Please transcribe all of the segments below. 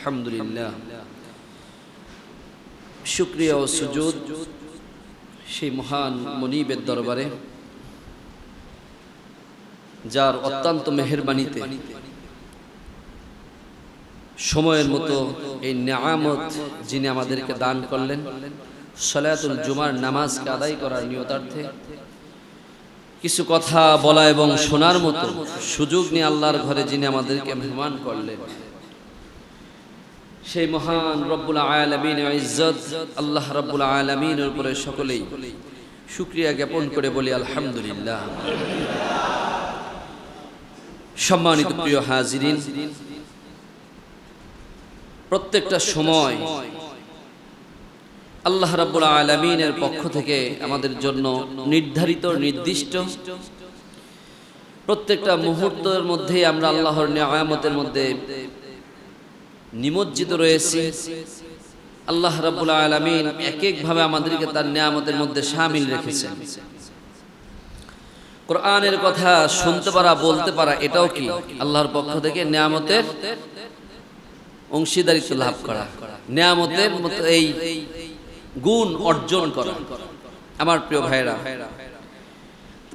আলহামদুলিল্লাহ, শুকরিয়া ও সুজুদ সেই মহান মুনিবের দরবারে, যার অত্যন্ত মেহেরবানিতে সময়ের মতো এই নিয়ামত যিনি আমাদেরকে দান করলেন, সালাতুল জুমার নামাজকে আদায় করার নিয়তার্থে কিছু কথা বলা এবং শোনার মতো সুযোগ নিয়ে আল্লাহর ঘরে যিনি আমাদেরকে মেহমান করলেন, সেই মহান রব্বুল আলামিনের ইজ্জত আল্লাহ রব্বুল আলামিনের উপরে সকলেই শুকরিয়া জ্ঞাপন করে বলি আলহামদুলিল্লাহ। সম্মানিত প্রিয় হাজিরিন, প্রত্যেকটা সময় আল্লাহ রাব্বুল আলামিনের পক্ষ থেকে আমাদের জন্য নির্ধারিত নির্দিষ্ট প্রত্যেকটা মুহূর্তের মধ্যে আমরা আল্লাহর নিয়ামতের মধ্যে নিমজ্জিত রয়েছি। আল্লাহ রাব্বুল আলামিন এক একভাবে আমাদেরকে তার নিয়ামতের মধ্যে শামিল রেখেছেন। কোরআনের কথা শুনতে পারা, বলতে পারা, এটাও কি আল্লাহর পক্ষ থেকে নিয়ামতের অংশীদারিত্ব লাভ করা, নিয়ামতের মতো এই গুণ অর্জন করা। আমার প্রিয় ভাইরা,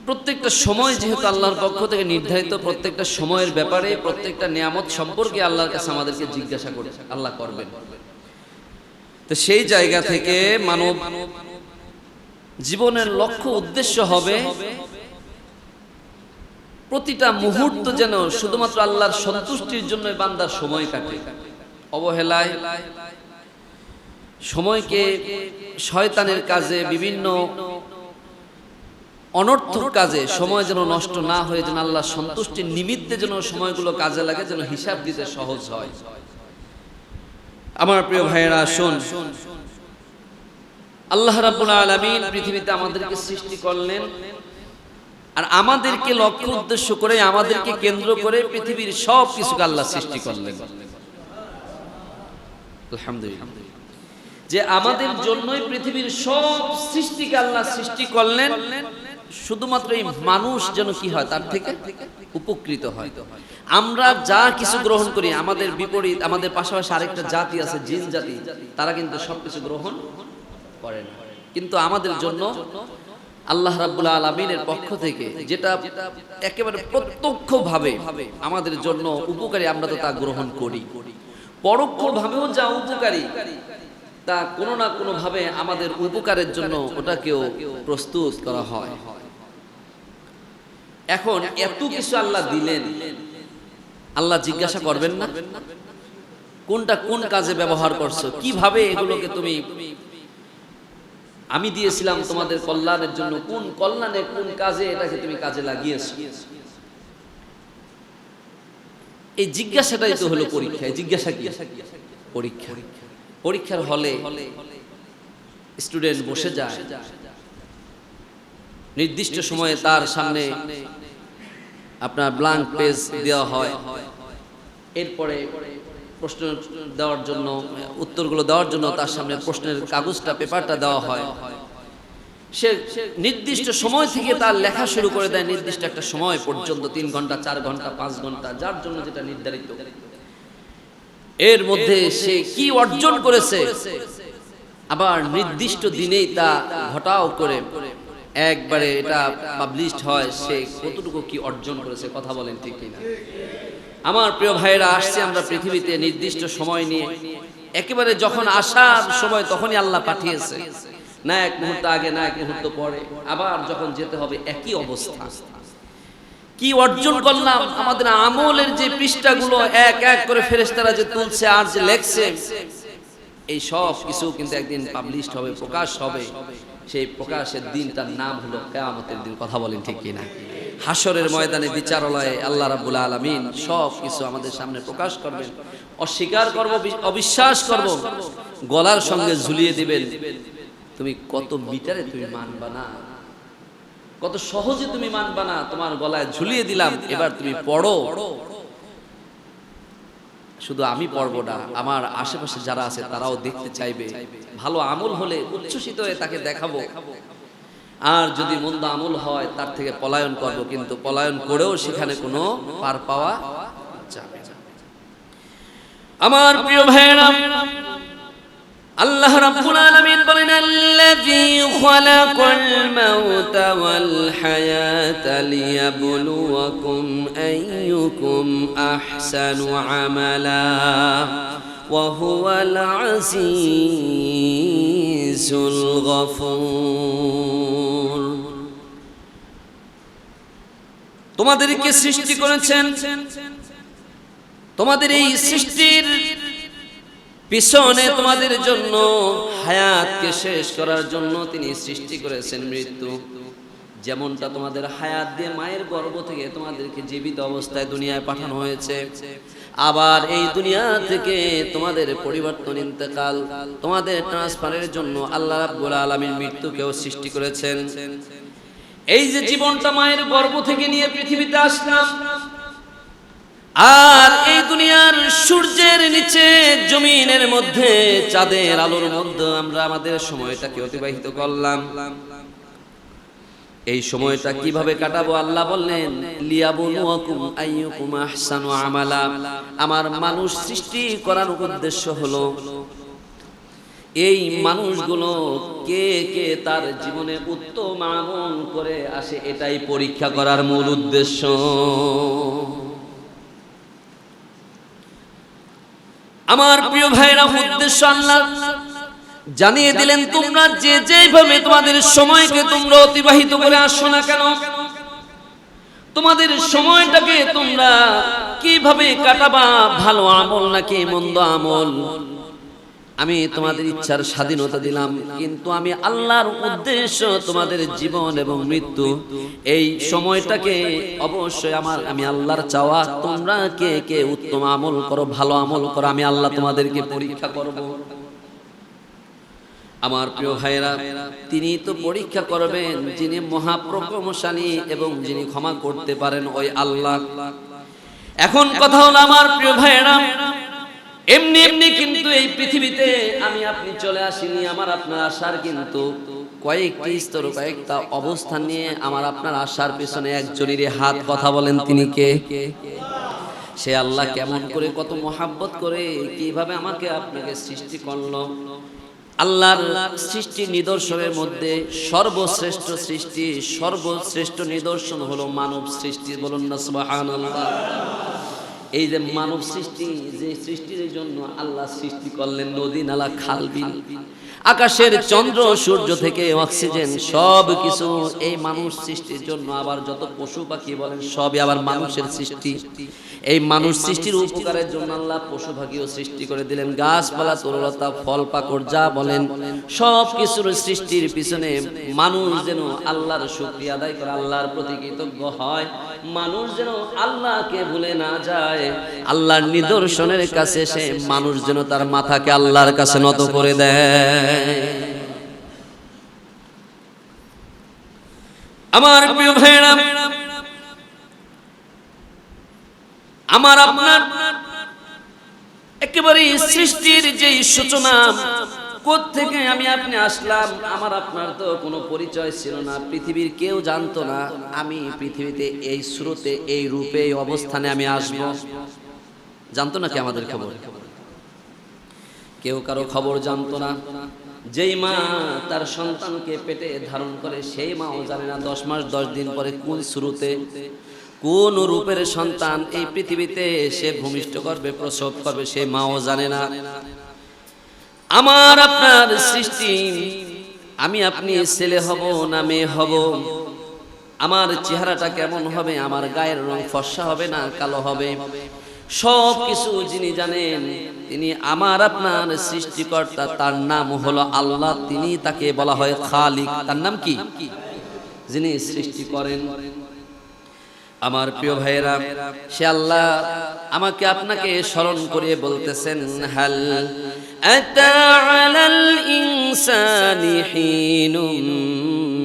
প্রত্যেকটা সময় যেহেতু আল্লাহর পক্ষ থেকে নির্ধারিত, প্রত্যেকটা সময়ের ব্যাপারে প্রত্যেকটা নিয়ামত সম্পর্কে আল্লাহর কাছে আমাদেরকে জিজ্ঞাসা করে আল্লাহ করবেন। তো সেই জায়গা থেকে মানব জীবনের লক্ষ্য উদ্দেশ্য হবে প্রতিটা মুহূর্ত যেন শুধুমাত্র আল্লাহর সন্তুষ্টির জন্য বান্দার সময় কাটে। অবহেলায় সময়কে শয়তানের কাজে, বিভিন্ন অনর্থক কাজে সময় যেন নষ্ট না হয়ে যেন আল্লাহর সন্তুষ্টির নিমিত্তে যেন সময়গুলো কাজে লাগে, যেন হিসাব দিতে সহজ হয়। আমার প্রিয় ভাইয়েরা, শুন, আল্লাহ রাব্বুল আলামিন পৃথিবীতে আমাদেরকে সৃষ্টি করলেন, আর আমাদেরকে লক্ষ্য উদ্দেশ্য করে, আমাদেরকে কেন্দ্র করে পৃথিবীর সব কিছুকে আল্লাহ সৃষ্টি করলেন। আলহামদুলিল্লাহ, যে আমাদের জন্যই পৃথিবীর সব সৃষ্টিকে আল্লাহ সৃষ্টি করলেন, শুধুমাত্র এই মানুষ যেন কি হয়, তার থেকে উপকৃত হয়। আমরা যা কিছু গ্রহণ করি, আমাদের বিপরীত, আমাদের পাশাপাশি আরেকটা জাতি আছে, জিন জাতি, তারা কিন্তু সবকিছু গ্রহণ করে না। কিন্তু আমাদের জন্য আল্লাহ রাব্বুল আলামিনের পক্ষ থেকে যেটা একেবারে প্রত্যক্ষভাবে আমাদের জন্য উপকারী, আমরা তো তা গ্রহণ করি। পরোক্ষভাবেও যা উপকারী, তা কোনো না কোনো ভাবে আমাদের উপকারের জন্য ওটাকেও প্রস্তুত করা হয়। এখন এত কিছু আল্লাহ দিলেন, আল্লাহ জিজ্ঞাসা করবেন না কোনটা কোন কাজে ব্যবহার করছো, কিভাবে এগুলোকে তুমি, আমি দিয়েছিলাম তোমাদের কল্যাণের জন্য, কোন কল্যাণে কোন কাজে এটাকে তুমি কাজে লাগিয়েছো। এই জিজ্ঞাসাটাই তো হলো পরীক্ষা। জিজ্ঞাসা কি? পরীক্ষা। পরীক্ষার হলে স্টুডেন্ট বসে যায়, নির্দিষ্ট সময়ে তার সামনে আপনার ব্ল্যাঙ্ক পেজ দেওয়া হয়, এরপরে প্রশ্ন দেওয়ার জন্য, উত্তরগুলো দেওয়ার জন্য তার সামনে প্রশ্নের কাগজটা, পেপারটা দেওয়া হয়। সে নির্দিষ্ট সময় থেকে তার লেখা শুরু করে দেয়, নির্দিষ্ট একটা সময় পর্যন্ত, 3 ঘন্টা, 4 ঘন্টা, 5 ঘন্টা, যার জন্য যেটা নির্ধারিত। এর মধ্যে সে কি অর্জন করেছে, আবার নির্দিষ্ট দিনেই তা ঘটাও করে একবারে এটা পাবলিশড হয়, সে কতটুকু কি অর্জন করেছে। কথা বলেন ঠিক কিনা? আমার প্রিয় ভাইয়েরা, আসছে আমরা পৃথিবীতে নির্দিষ্ট সময় নিয়ে, একেবারে যখন আসার সময় তখনই আল্লাহ পাঠিয়েছে, না এক মুহূর্ত আগে, না এক মুহূর্ত পরে। আবার যখন যেতে হবে একই অবস্থা। কি অর্জন করলাম, আমাদের আমলের যে পৃষ্ঠাগুলো এক এক করে ফেরেশতারা যে তুলছে আর যে লেখছে, এই সব কিছু কিন্তু একদিন পাবলিশড হবে, প্রকাশ হবে। সেই প্রকাশের দিন, তার নাম হলো কিয়ামতের দিন। কথা বলেন ঠিক কিনা? হাসরের ময়দানে, বিচারালয়ে আল্লাহ রাব্বুল আলামিন সব কিছু আমাদের সামনে প্রকাশ করবেন। অস্বীকার করব, অবিশ্বাস করব, গলার সঙ্গে ঝুলিয়ে দিবেন। তুমি কত মিটারে তুমি মানবা না, কত সহজে তুমি মানবা না, তোমার গলায় ঝুলিয়ে দিলাম, এবার তুমি পড়ো। শুধু আমি পড়বো না, আমার আশেপাশে যারা আছে তারাও দেখতে চাইবে। ভালো আমল হলে উচ্ছ্বসিত হয়ে তাকে দেখাবো, আর যদি মন্দ আমল হয় তার থেকে পলায়ন করব, কিন্তু পলায়ন করেও সেখানে কোনো পার পাওয়া যাবে না। আমার প্রিয় ভাইরা, আল্লাহ রাব্বুল আলামিন বলেন আল্লাযী খালাকাল মাউতা ওয়াল হায়াতা লিয়াবলুয়াকুম আইয়ুকুম আহসানু আমালা ওয়া হুয়াল আজিজুল গফুর। তোমাদেরকে সৃষ্টি করেছেন, তোমাদের এই সৃষ্টির পিছনে তোমাদের জন্য হায়াতকে শেষ করার জন্য তিনি সৃষ্টি করেছেন মৃত্যু। যেমনটা তোমাদের হায়াত দিয়ে মায়ের গর্ভ থেকে তোমাদেরকে জীবিত অবস্থায় দুনিয়ায় পাঠানো হয়েছে, আবার এই দুনিয়া থেকে তোমাদের পরিবর্তন ইন্তেকাল, তোমাদের ট্রান্সফারের জন্য আল্লাহ রাব্বুল আলামিন মৃত্যুকেও সৃষ্টি করেছেন। এই যে জীবনটা মায়ের গর্ভ থেকে নিয়ে পৃথিবীতে আসলাম, আর এই দুনিয়ার সূর্যের নিচে জমিনের মধ্যে চাঁদের আলোর মধ্যে আমরা আমাদের সময়টাকে অতিবাহিত করলাম। এই সময়টা কিভাবে কাটাবো আল্লাহ বললেন লিয়াবলুয়াকুম আইয়ুকুম আহসানু আমালা। আমার মানুষ সৃষ্টি করার উদ্দেশ্য হলো এই মানুষগুলো কে কে তার জীবনে উত্তম আমল করে আসে, এটাই পরীক্ষা করার মূল উদ্দেশ্য। আমার প্রিয় ভাইরা, উদ্দেশ্য আল্লাহ জানিয়ে দিলেন, তোমরা যে যেভাবে তোমাদের সময়কে তোমরা অতিবাহিত করে আসো না কেন, তোমাদের সময়টাকে তোমরা কিভাবে কাটাবা, ভালো আমল নাকি মন্দ আমল, আমি তোমাদের ইচ্ছার স্বাধীনতা দিলাম। কিন্তু আমি আল্লাহর উদ্দেশ্য তোমাদের জীবন এবং মৃত্যু, এই সময়টাকে অবশ্যই আমি আল্লাহর চাওয়া, তোমরা কে কে উত্তম আমল করো, ভালো আমল করো, আমি আল্লাহ তোমাদেরকে পরীক্ষা করব। আমার প্রিয় ভাইরা, তিনি তো পরীক্ষা করবেন যিনি মহাপ্রজ্ঞাশালী এবং যিনি ক্ষমা করতে পারেন, ওই আল্লাহ। এখন কথা হলো আমার প্রিয় ভাইরা, এমনি এমনি কিন্তু এই পৃথিবীতে আমি আপনি চলে আসিনি। আমার আপনার আসার কিন্তু কয়েকটি স্তর, কয়েকটা অবস্থান নিয়ে আমার আপনার আসার পিছনে একজনেরই হাত। কথা বলেন তিনি কে? সে আল্লাহ কেমন করে, কত মহাব্বত করে, কিভাবে আমাকে আপনাকে সৃষ্টি করলো। আল্লাহর সৃষ্টি নিদর্শনের মধ্যে সর্বশ্রেষ্ঠ সৃষ্টি, সর্বশ্রেষ্ঠ নিদর্শন হলো মানব সৃষ্টি। বলুন না সুবহানাল্লাহ। এই যে মানব সৃষ্টি, যে সৃষ্টির জন্য আল্লাহ সৃষ্টি করলেন নদী নালা খাল বিল, আকাশের চন্দ্র সূর্য থেকে অক্সিজেন, সব কিছু এই মানুষ সৃষ্টির জন্য। আবার যত পশু পাখি বলেন সবই আবার মানুষের সৃষ্টি। এই মানুষ সৃষ্টির উপকারের জন্য আল্লাহ পশু পাখিও সৃষ্টি করে দিলেন, গাছপালা তরুলতা ফল পাকড় যা বলেন সব কিছুর সৃষ্টির পিছনে মানুষ যেন আল্লাহর শুকরিয়া আদায় করে, আল্লাহর প্রতি কৃতজ্ঞ হয়, মানুষ যেন আল্লাহকে ভুলে না যায়। আল্লাহর নিদর্শনের কাছে সে মানুষ যেন তার মাথাকে আল্লাহর কাছে নত করে দেয়। আমার প্রিয় ভাইরা, আমার আপনার একেবারে সৃষ্টির যে সূচনা, কোত্থেকে আমি আপনি আসলাম, আমার আপনার তো কোনো পরিচয় ছিল না, পৃথিবীর কেউ জানতো না আমি পৃথিবীতে এই স্রোতে এই রূপে এই অবস্থানে আমি আসব। জানতো না কি আমাদের খবর? কেউ কারো খবর জানতো না। যেই মা তার সন্তানকে পেটে ধারণ করে সেই মাও জানে না 10 মাস 10 দিন পরে কোন স্রোতে কোন রূপের সন্তান এই পৃথিবীতে সে ভূমিষ্ঠ করবে, প্রসব করবে, সে মাও জানে না। আমার আপনার সৃষ্টি, আমি আপনি ছেলে হব না মেয়ে হব, আমার চেহারাটা কেমন হবে, আমার গায়ের রং ফর্সা হবে না কালো হবে, সব কিছু যিনি জানেন তিনি আমার আপনার সৃষ্টিকর্তা। তার নাম হলো আল্লাহ। তিনি, তাকে বলা হয় খালিক। তার নাম কি? যিনি সৃষ্টি করেন। আমার প্রিয় ভাইরা, সে আল্লাহ আমাকে আপনাকে স্মরণ করিয়ে বলতেছেন, হাল আতা আলাল ইনসানি হিনুম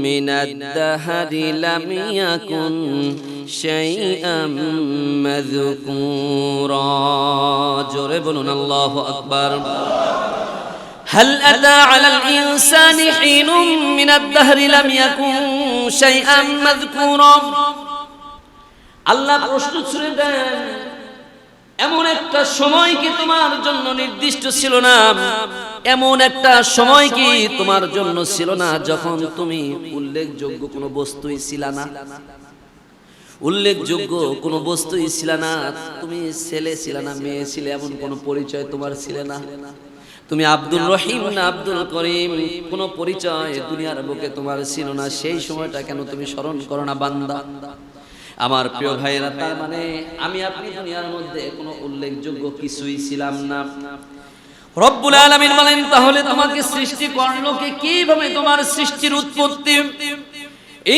মিনাদ দাহরি লাম ইয়াকুন শাইআম মাযকুরা। জোরে বলুন আল্লাহু আকবার। হাল আতা আলাল ইনসানি হিনুম মিনাদ দাহরি লাম ইয়াকুন শাইআম মাযকুরা। আল্লাহ প্রশ্ন ছুড়ে দেন, এমন একটা সময় কি তোমার জন্য নির্দিষ্ট ছিল না, এমন একটা সময় কি তোমার জন্য ছিল না যখন তুমি উল্লেখযোগ্য কোনো বস্তুই ছিল না, উল্লেখযোগ্য কোনো বস্তুই ছিল না, তুমি ছেলে ছিল না, মেয়ে ছিলে, এমন কোনো পরিচয় তোমার ছিল না, তুমি আব্দুল রহিম না আব্দুল করিম, কোনো পরিচয় দুনিয়ার বুকে তোমার ছিল না। সেই সময়টা কেন তুমি স্মরণ করো না বান্দা? আমার প্রিয় ভাইয়েরা, তার মানে আমি আপনি দুনিয়ার মধ্যে কোনো উল্লেখযোগ্য কিছুই ছিলাম না। রব্বুল আলামিন বলেন, তাহলে তোমাকে সৃষ্টি করলো কে? কিভাবে তোমার সৃষ্টির উৎপত্তি?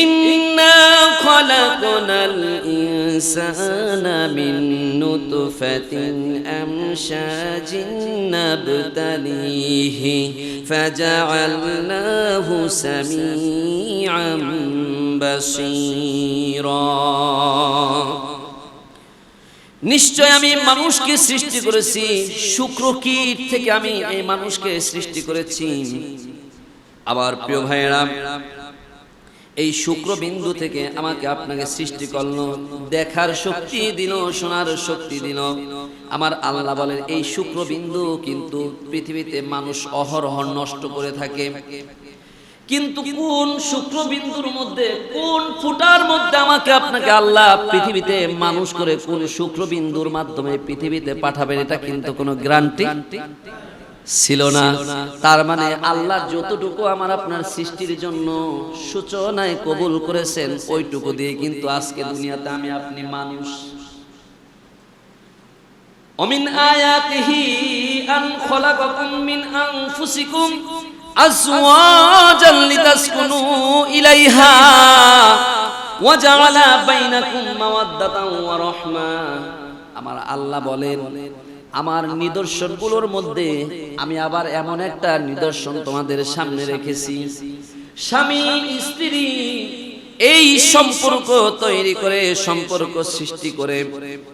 ইন্না খালাকনাল ইনসানা মিন নুতফাতিন আমশাজিন নাবতালিহি ফাজআলনাহু সামিআম বাসীরা। নিশ্চয় আমি মানুষকে সৃষ্টি করেছি, শুক্রকীট থেকে আমি এই মানুষকে সৃষ্টি করেছি। আবার প্রিয় ভাইয়েরা, এই শুক্রবিন্দু থেকে আমাকে আপনাকে সৃষ্টি করলো, দেখার শক্তি দিল, শোনার শক্তি দিল। আমার আল্লাহ বলেন, এই শুক্রবিন্দু কিন্তু পৃথিবীতে মানুষ অহরহ নষ্ট করে থাকে। কিন্তু কোন শুক্রবিন্দুর মধ্যে, কোন ফুটার মধ্যে আমাকে আপনাকে আল্লাহ পৃথিবীতে মানুষ করে কোন শুক্রবিন্দুর মাধ্যমে পৃথিবীতে পাঠাবেন, এটা কিন্তু কোনো গ্যারান্টি ছিল না। তার মানে আল্লাহ যতটুকু আমার আপনার সৃষ্টির জন্য সূচনায় কবুল করেছেন, ওইটুকু দিয়ে কিন্তু আজকে দুনিয়াতে আমি আপনি মানুষ। অমিন আয়াতিহি আন খলাকাকুম মিন আনফুসিকুম আজওয়াজান লিতাসকুনু ইলাইহা ওয়া জাআলা বাইনাকুম মাওয়াদ্দাতান ওয়া রাহমা। আমার আল্লাহ বলেন, আমার নিদর্শনগুলোর মধ্যে আমি আবার এমন একটা নিদর্শন তোমাদের সামনে রেখেছি। স্বামী স্ত্রী এই সম্পর্ক তৈরি করে, সম্পর্ক সৃষ্টি করে,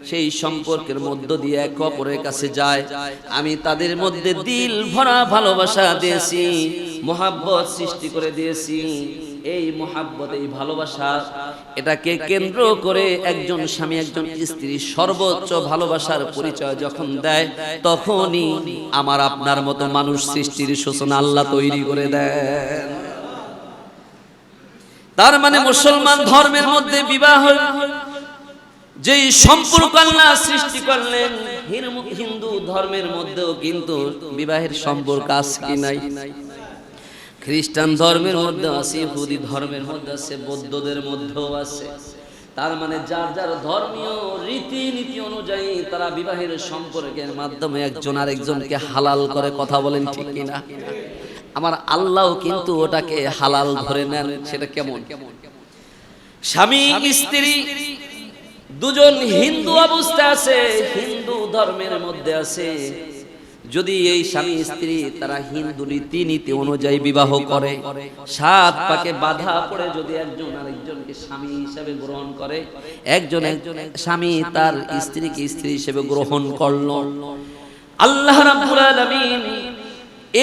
সেই সম্পর্কের মধ্য দিয়ে একে অপরের কাছে যায়। আমি তাদের মধ্যে দিল ভরা ভালোবাসা দিয়েছি, মোহাব্বত সৃষ্টি করে দিয়েছি। এই মোহাব্বত, এই ভালোবাসা, এটাকে কেন্দ্র করে একজন স্বামী একজন স্ত্রী সর্বোচ্চ ভালোবাসার পরিচয় যখন দেয়, তখনই আমার আপনার মতো মানুষ সৃষ্টির সূচনা আল্লাহ তৈরি করে দেন। তার মানে মুসলমান ধর্মের মধ্যে বিবাহ যেই সম্পর্ক আল্লাহ সৃষ্টি করলেন, হিন্দু ধর্মের মধ্যেও কিন্তু বিবাহের সম্পর্ক আছে কি নাই? খ্রিস্টান ধর্মের মধ্যে আছে, ইহুদি ধর্মের মধ্যে আছে, বৌদ্ধদের মধ্যেও আছে। তার মানে যার যার ধর্মীয় রীতিনীতি অনুযায়ী তারা বিবাহের সম্পর্কের মাধ্যমে একজন আরেকজনকে হালাল করে। কথা বলেন ঠিক কিনা? আমার আল্লাহও কিন্তু ওটাকে হালাল ধরে নেন। সেটা কেমন? স্বামী স্ত্রী দুজন হিন্দু অবস্থা আছে, হিন্দু ধর্মের মধ্যে আছে, যদি এই স্বামী স্ত্রী তারা হিন্দু রীতিনীতি অনুযায়ী বিবাহ করে, 7 পাকে বাধা পড়ে যদি একজন আরেকজনকে স্বামী হিসেবে গ্রহণ করে, একজন স্বামী তার স্ত্রীকে স্ত্রী হিসেবে গ্রহণ করলো, আল্লাহ রাব্বুল আলামিন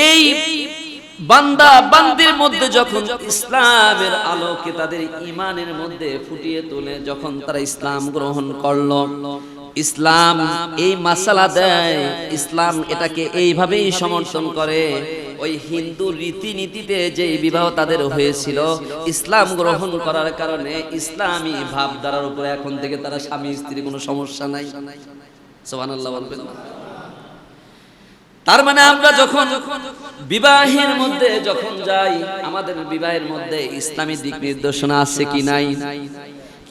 এই বান্দা বান্দির মধ্যে যখন ইসলামের আলোকে তাদের ঈমানের মধ্যে ফুটিয়ে তোলে, যখন তারা ইসলাম গ্রহণ করলো, ইসলাম এই মাসালা দেয়, ইসলাম এটাকে এইভাবেই সমর্থন করে। ওই হিন্দু রীতিনীতিতে যে বিবাহ তাদের হয়েছিল, ইসলাম গ্রহণ করার কারণে ইসলামী ভাবধারার উপরে এখন থেকে তারা স্বামী স্ত্রী কোনো সমস্যা নাই। সুবহানাল্লাহ বলবেন। তার মানে আমরা যখন বিবাহের মধ্যে যখন যাই, আমাদের বিবাহের মধ্যে ইসলামী দিক নির্দেশনা আছে কি নাই?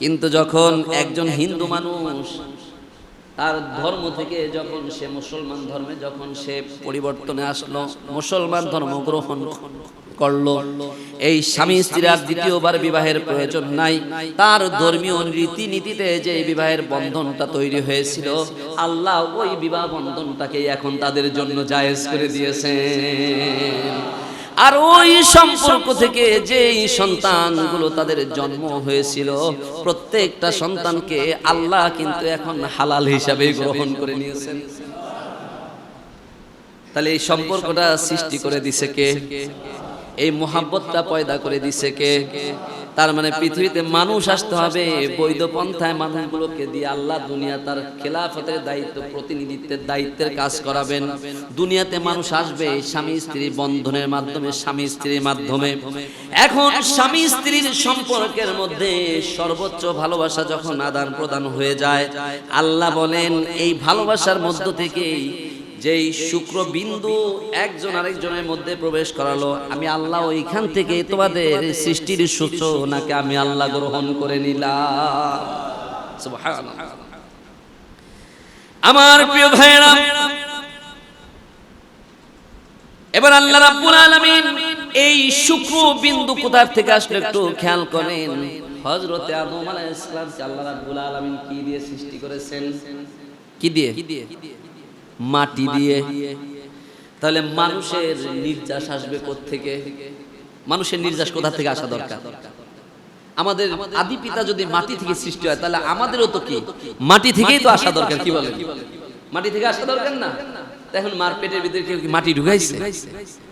কিন্তু যখন একজন হিন্দু মানুষ তার ধর্ম থেকে যখন সে মুসলমান ধর্মে যখন সে পরিবর্তনে আসলো, মুসলমান ধর্ম গ্রহণ করলো, এই স্বামী স্ত্রীর আর দ্বিতীয়বার বিবাহের প্রয়োজন নাই। তার ধর্মীয় রীতিনীতিতে যে বিবাহের বন্ধনটা তৈরি হয়েছিল, আল্লাহ ওই বিবাহ বন্ধনটাকে এখন তাদের জন্য জায়েজ করে দিয়েছেন। আর ওই সম্পর্ক থেকে যে সন্তানগুলো তাদের জন্ম হয়েছিল, প্রত্যেকটা সন্তানকে আল্লাহ কিন্তু এখন হালাল হিসাবে গ্রহণ করে নিয়েছেন। তাহলে এই সম্পর্কটা সৃষ্টি করে দিছে কে? এই মোহাব্বতটা পয়দা করে দিছে কে? তার মানে পৃথিবীতে মানুষ আসতে হবে বৈধ পন্থায়, মানুষগুলোকে দিয়ে আল্লাহ দুনিয়া তার খেলাফতের দায়িত্ব, প্রতিনিধিত্বের দায়িত্বের কাজ করাবেন। দুনিয়াতে মানুষ আসবে স্বামী স্ত্রী বন্ধনের মাধ্যমে, স্বামী স্ত্রীর মাধ্যমে। এখন স্বামী স্ত্রীর সম্পর্কের মধ্যে সর্বোচ্চ ভালোবাসা যখন আদান প্রদান হয়ে যায়, আল্লাহ বলেন এই ভালোবাসার মধ্য থেকেই যেই শুক্রবিন্দু একজন আরেকজনের মধ্যে প্রবেশ করালো, আমি আল্লাহ ওইখান থেকে তোমাদের সৃষ্টির সূচনাকে আমি আল্লাহ গ্রহণ করে নিলাম। সুবহানাল্লাহ। আমার প্রিয় ভাইরা, এবার আল্লাহ রাব্বুল আলামিন এই শুক্রবিন্দু কোথা থেকে আসলো একটু খেয়াল করেন। হযরতে আদম আলাইহিস সালামকে আল্লাহ রাব্বুল আলামিন কি দিয়ে সৃষ্টি করেছেন? কি দিয়ে? মাটি দিয়ে। তাহলে মানুষের নির্যাস আসবে কোথা থেকে? মানুষের নির্যাস কোথা থেকে আসা দরকার? আমাদের আদি পিতা যদি মাটি থেকে সৃষ্টি হয়, তাহলে আমাদেরও তো কি মাটি থেকেই তো আসা দরকার। কি বলেন? মাটি থেকে আসা দরকার না? এখন মার পেটের ভিতরে কেউ কি মাটি ঢুকাইছে?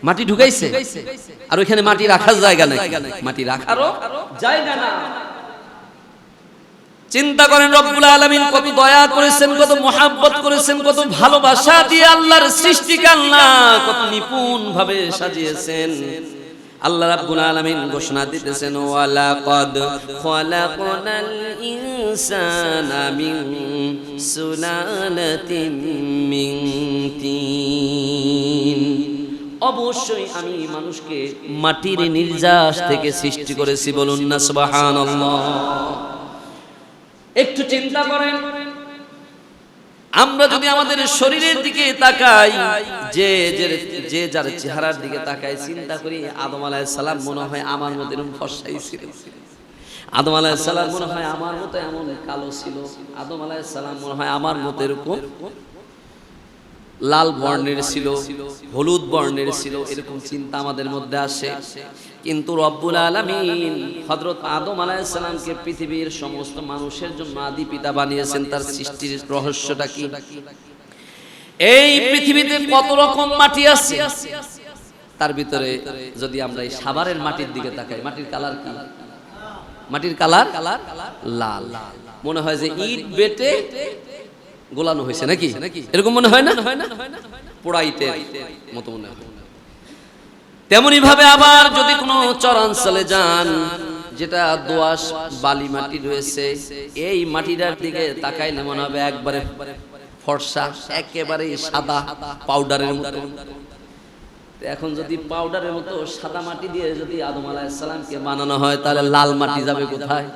মাটি ঢুকাইছে, আর ওইখানে মাটি রাখার জায়গা নাই। মাটি রাখারও জায়গা না। চিন্তা করেন রব্বুল আলামিন কত দয়া করেছেন, কত মহব্বত করেছেন, কত ভালোবাসা দিয়ে আল্লাহর সৃষ্টিকে আল্লাহ কত নিপুণ ভাবে সাজিয়েছেন। আল্লাহ রাব্বুল আলামিন ঘোষণা দিতেছেন, ওয়ালাকাদ খালাকনাল ইনসানা মিন সুলালাতিন মিন তিন। অবশ্যই আমি মানুষকে মাটির নির্যাস থেকে সৃষ্টি করেছি। বলুন না সুবহানাল্লাহ। একটু চিন্তা করেন, আমরা যদি আমাদের শরীরের দিকে তাকাই, যে যার চেহারার দিকে তাকাই, চিন্তা করি আদম আলাইহিস সালাম মনে হয় আমার মতো এরকম ফর্সাই ছিল, আদম আলাইহিস সালাম মনে হয় আমার মতো এমন কালো ছিল, আদম আলাইহিস সালাম মনে হয় আমার মতো এরকম লাল বর্ণের ছিল, হলুদ বর্ণের ছিল, এরকম চিন্তা আমাদের মধ্যে আসে। কিন্তু রব্বুল আলামিন হযরত আদম আলাইহিস সালামকে পৃথিবীর সমস্ত মানুষের জন্য আদি পিতা বানিয়েছেন। তার সৃষ্টির রহস্যটা কি? এই পৃথিবীতে কত রকম মাটি আছে, তার ভিতরে যদি আমরা এই সাভারের মাটির দিকে তাকাই, মাটির কালার কি? মাটির কালার লাল। মনে হয় যে ইট বেটে গোলানো হয়েছে নাকি, এরকম মনে হয় না? পোড়াইতে মতো মনে হয়। তেমনি ভাবে আবার যদি কোনো চরাঞ্চলে যান, যেটা দোআঁশ বালি মাটি রয়েছে, এই মাটিটার দিকে তাকাইলে মনে হবে একবারে ফর্সা, একেবারে সাদা পাউডারের মতো। এখন যদি পাউডারের মতো সাদা মাটি দিয়ে যদি আদম আলাইহিস সালামকে বানানো হয়, তাহলে লাল মাটি যাবে কোথায়?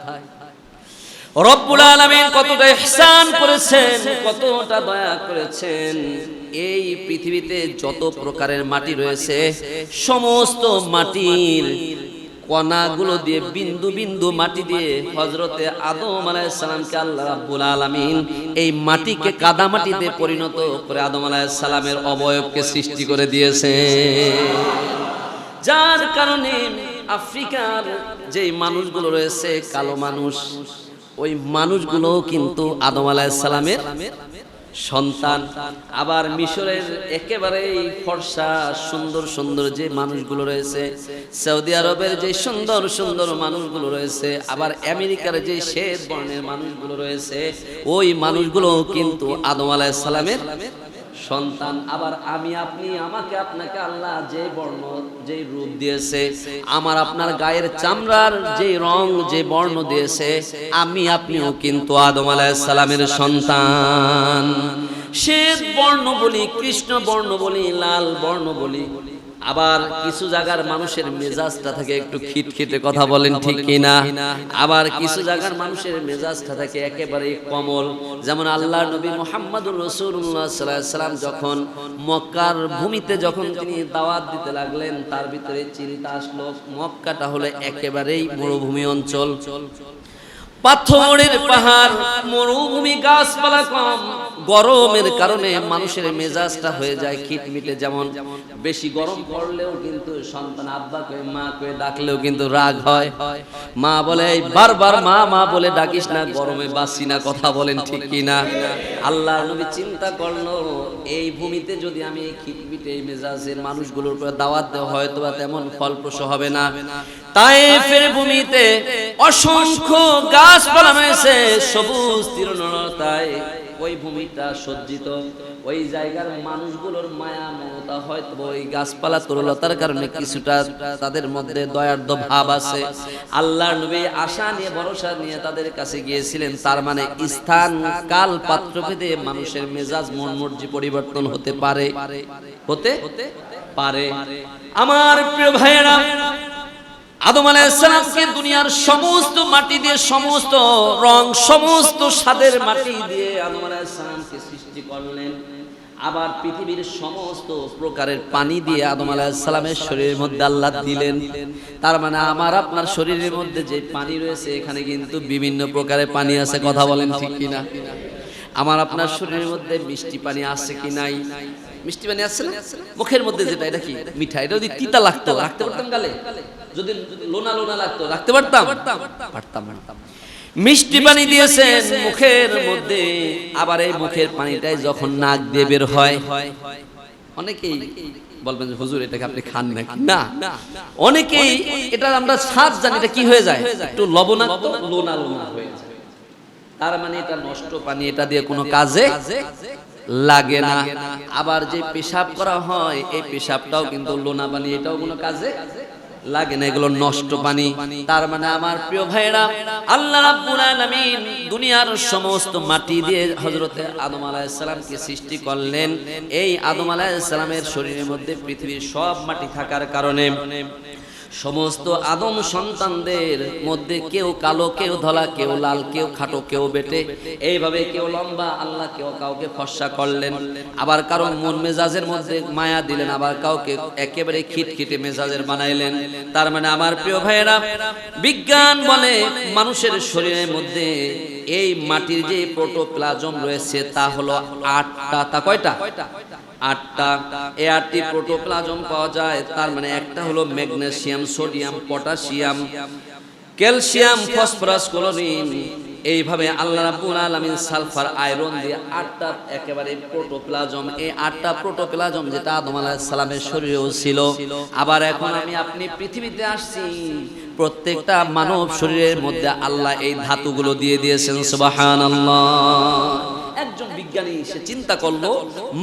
রব্বুল আলামিন কতটা ইহসান করেছেন, কতটা দয়া করেছেন। এই পৃথিবীতে যত প্রকারের মাটি রয়েছে, সমস্ত মাটির কণাগুলো দিয়ে, বিন্দু বিন্দু মাটি দিয়ে হযরতে আদম আলাইহিস সালামকে আল্লাহ রাব্বুল আলামিন এই মাটিকে কাদা মাটিতে পরিণত করে আদম আলাইহিস সালামের অবয়বকে সৃষ্টি করে দিয়েছে। যার কারণে আফ্রিকার যে মানুষগুলো রয়েছে, কালো মানুষ, ওই মানুষগুলো কিন্তু আদম আলাইহিস সালামের সন্তান। আবার মিশরের একেবারে ফর্সা সুন্দর সুন্দর যে মানুষগুলো রয়েছে, সৌদি আরবের যে সুন্দর সুন্দর মানুষগুলো রয়েছে, আবার আমেরিকার যে শ্বেত বর্ণের মানুষগুলো রয়েছে, ওই মানুষগুলো কিন্তু আদম আলাইহিস সালামের সন্তান। আবার আমি আপনি, আমাকে আপনাকে আল্লাহ যে বর্ণ যে রূপ দিয়েছে, আমার আপনার গায়ের চামড়ার যে রং যে বর্ণ দিয়েছে, আমি আপনিও কিন্তু আদম আলাইহিস সালামের সন্তান। শ্বেত বর্ণ বলি, কৃষ্ণ বর্ণ বলি, লাল বর্ণ বলি। আবার কিছু জায়গার মানুষের মেজাজটা থাকে একটু খিটখিটে, কথা বলেন ঠিক কিনা? আবার কিছু জায়গার মানুষের মেজাজটা থাকে একেবারে কমল। যেমন আল্লাহর নবী মুহাম্মদুর রাসূলুল্লাহ সাল্লাল্লাহু আলাইহি ওয়াসাল্লাম যখন মক্কার ভূমিতে যখন তিনি দাওয়াত দিতে লাগলেন, তার ভিতরে চিন্তা আসলো মক্কাটা হলো একেবারেই মরুভূমি অঞ্চল, পাথরের পাহাড়, মরুভূমি, গাছপালা কম, গরমের কারণে মানুষের মেজাজটা হয়ে যায় খিটমিটে। যেমন বেশি গরম পড়লেও কিন্তু সন্তান আব্বা কয়ে মা কয়ে ডাকলেও কিন্তু রাগ হয়। মা বলে বারবার মা মা বলে ডাকিস না, গরমে বাসি না, কথা বলেন ঠিক কিনা? আল্লাহর নবী চিন্তা করলো এই ভূমিতে যদি আমি এই খিটমিটে এই মেজাজের মানুষগুলোর উপর দাওয়াত দেওয়া হয়তো বা তেমন ফলপ্রসূ হবে না। তায়েফের ভূমিতে অসংখ্য গাছপালা রয়েছে, সবুজ তৃণলতায় ওই ভূমিটা সজ্জিত। ওই জায়গার মানুষগুলোর মায়া মমতা হয়তো ওই গাছপালা তরুলতার কারণে কিছুটা তাদের মধ্যে দয়ার্দ্র ভাব আছে। আল্লাহর নবী আশা নিয়ে ভরসা নিয়ে তাদের কাছে গিয়েছিলেন। তার মানে স্থান কাল পাত্র ভেদে মানুষের মেজাজ মন মর্জি পরিবর্তন হতে পারে, হতে পারে। আমার প্রিয় ভাইয়েরা, আদম আলাইহিস সালামকে দুনিয়ার সমস্ত মাটি দিয়ে, সমস্ত রং, সমস্ত স্বাদের মাটি দিয়ে আদম আলাইহিস সালামকে সৃষ্টি করলেন। আবার পৃথিবীর সমস্ত প্রকারের পানি দিয়ে আদম আলাইহিস সালামের শরীরের মধ্যে আল্লাহ দিলেন। তার মানে আমার আপনার শরীরের মধ্যে যে পানি রয়েছে এখানে কিন্তু বিভিন্ন প্রকারের পানি আছে, কথা বলেন ঠিক কিনা? আমার আপনার শরীরের মধ্যে মিষ্টি পানি আছে কি নাই? মিষ্টি পানি আছে না? মুখের মধ্যে যেটা, এটা কি মিঠা? এটা যদি তিতা লাগতো রাখতে পারতাম গালে? যদি লোনা লোনা লাগতো রাখতে পারতাম? পারতাম না। মিষ্টি পানি দিয়েছেন মুখের মধ্যে। আবার এই মুখের পানিটাই যখন নাক দিয়ে বের হয়, অনেকেই বলবেন যে হুজুর এটাকে আপনি খান নাকি? না, অনেকেই এটা আমরা স্বাদ জানি, এটা কি হয়ে যায়? একটু লবণাক্ত, লোনা লোনা হয়ে যায়। তার মানে এটা নষ্ট পানি, এটা দিয়ে কোনো কাজে লাগে না। আবার যে পেশাব করা হয় এই পেশাবটাও কিন্তু লোনা পানি, এটাও কোনো কাজে লাগে না, এগুলো নষ্ট পানি। তার মানে আমার প্রিয় ভাইরা, আল্লাহ রাব্বুল আলামিন দুনিয়ার সমস্ত মাটি দিয়ে হযরতে আদম আলাইহিস সালামকে সৃষ্টি করলেন। এই আদম আলাইহিস সালামের শরীরের মধ্যে পৃথিবীর সব মাটি থাকার কারণে সমস্ত আদম সন্তানদের মধ্যে কেউ কালো, কেউ ধলা, কেউ লাল, কেউ খাটো, কেউ বেটে, এইভাবে কেউ লম্বা, আল্লাহ কেউ কাউকে ফর্সা করলেন। আবার কারো মন মেজাজের মধ্যে মায়া দিলেন, আবার কাউকে একেবারে খিটখিটে মেজাজের বানাইলেন। তার মানে আমার প্রিয় ভাইয়েরা, বিজ্ঞান বলে মানুষের শরীরের মধ্যে এই মাটির যে প্রোটোপ্লাজম রয়েছে তা হলো 8টা। তা কয়টা? 8টা। এই 8টি প্রোটোপ্লাজম পাওয়া যায়। তার মানে একটা হলো magnesium, sodium, potassium, calcium, phosphorus, chlorine. এইভাবে আল্লাহ রাব্বুল আলামিন সালফার, আয়রন দিয়ে 8টা একেবারে প্রোটোপ্লাজম। এই 8টা প্রোটোপ্লাজম যেটা আদম আলাইহিস সালামের শরীরেও ছিল। আবার এখন আমি আপনি পৃথিবীতে আসছি, প্রত্যেকটা মানব শরীরের মধ্যে আল্লাহ এই ধাতুগুলো দিয়ে দিয়েছেন। সুবহানাল্লাহ। একজন বিজ্ঞানী সে চিন্তা করলো